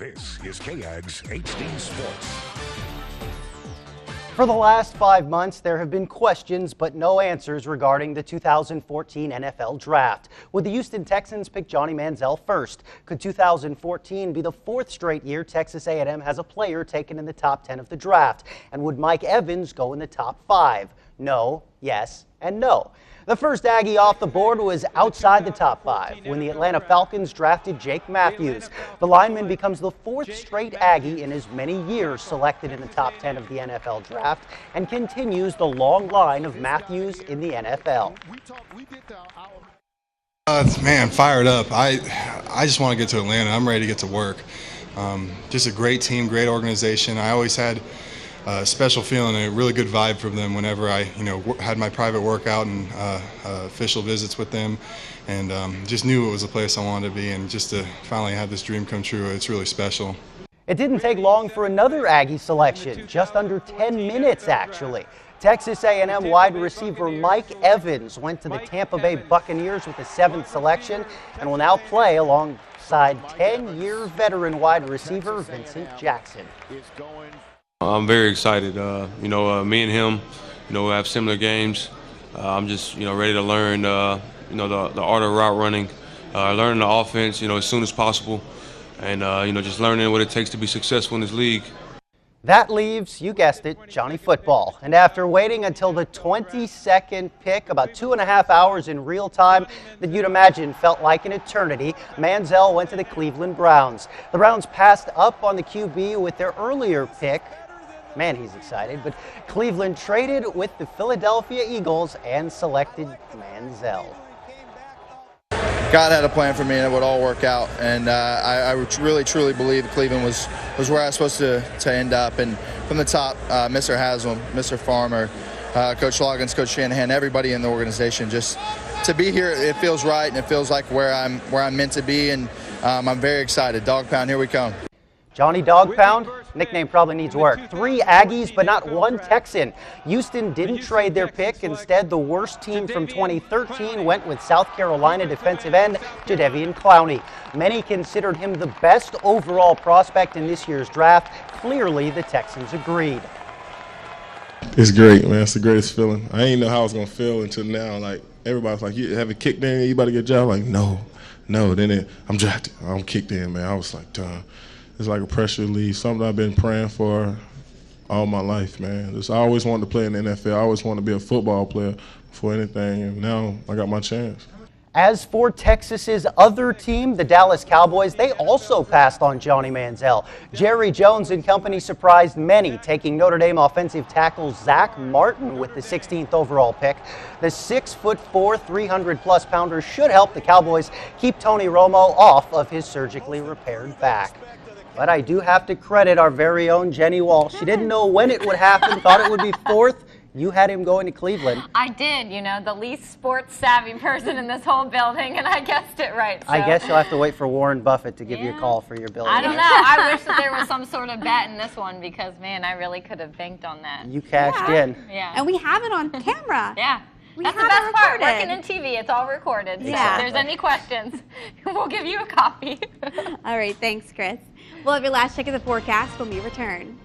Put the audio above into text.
This is KAGS HD Sports. For the last 5 months, there have been questions but no answers regarding the 2014 NFL Draft. Would the Houston Texans pick Johnny Manziel first? Could 2014 be the fourth straight year Texas A&M has a player taken in the top 10 of the draft? And would Mike Evans go in the top 5? No, yes, and no. The first Aggie off the board was outside the top 5 when the Atlanta Falcons drafted Jake Matthews. The lineman becomes the fourth straight Aggie in as many years selected in the top 10 of the NFL Draft and continues the long line of Matthews in the NFL. Man, fired up. I just want to get to Atlanta. I'm ready to get to work. Just a great team, great organization. I always had a special feeling, a really good vibe from them whenever I, had my private workout and official visits with them, and just knew it was a place I wanted to be, and just to finally have this dream come true, it's really special. It didn't take long for another Aggie selection, just under 10 minutes actually. Texas A&M wide receiver Mike Evans went to the Tampa Bay Buccaneers with the 7th selection and will now play alongside 10-year veteran wide receiver Vincent Jackson. I'm very excited. Me and him, have similar games. I'm just, ready to learn, the art of route running, learning the offense, as soon as possible, and, just learning what it takes to be successful in this league. That leaves, you guessed it, Johnny Football. And after waiting until the 22nd pick, about 2.5 hours in real time that you'd imagine felt like an eternity, Manziel went to the Cleveland Browns. The Browns passed up on the QB with their earlier pick. Man, he's excited, but Cleveland traded with the Philadelphia Eagles and selected Manziel. God had a plan for me and it would all work out, and I really truly believe Cleveland was where I was supposed to end up. And from the top, Mr. Haslam, Mr. Farmer, Coach Loggins, Coach Shanahan, everybody in the organization, just to be here, it feels right and it feels like where I'm meant to be, and I'm very excited. Dog Pound, here we come. Johnny Dog Pound, nickname probably needs work. 3 Aggies, but not 1 Texan. Houston didn't trade their pick. Instead, the worst team from 2013 went with South Carolina defensive end Jadeveon Clowney. Many considered him the best overall prospect in this year's draft. Clearly, the Texans agreed. It's great, man. It's the greatest feeling. I didn't know how I was going to feel until now. Like, everybody's like, you haven't kicked in, you about to get drafted? Like, no. Then I'm drafted. I'm kicked in, man. I was like, duh. It's like a pressure release, something I've been praying for all my life, man. I always wanted to play in the NFL. I always wanted to be a football player before anything, and now I got my chance. As for Texas's other team, the Dallas Cowboys, they also passed on Johnny Manziel. Jerry Jones and company surprised many, taking Notre Dame offensive tackle Zach Martin with the 16th overall pick. The 6'4", 300-plus pounder should help the Cowboys keep Tony Romo off of his surgically repaired back. But I do have to credit our very own Jenny Walsh. She didn't know when it would happen, thought it would be 4th. You had him going to Cleveland. I did, the least sports savvy person in this whole building, and I guessed it right. So. I guess you'll have to wait for Warren Buffett to give you a call for your building. I don't know. I wish that there was some sort of bet in this one because, man, I really could have banked on that. You cashed in. Yeah. And we have it on camera. Yeah. That's the best part. Working in TV, it's all recorded. So if there's any questions, we'll give you a copy. All right. Thanks, Chris. We'll have your last check of the forecast when we return.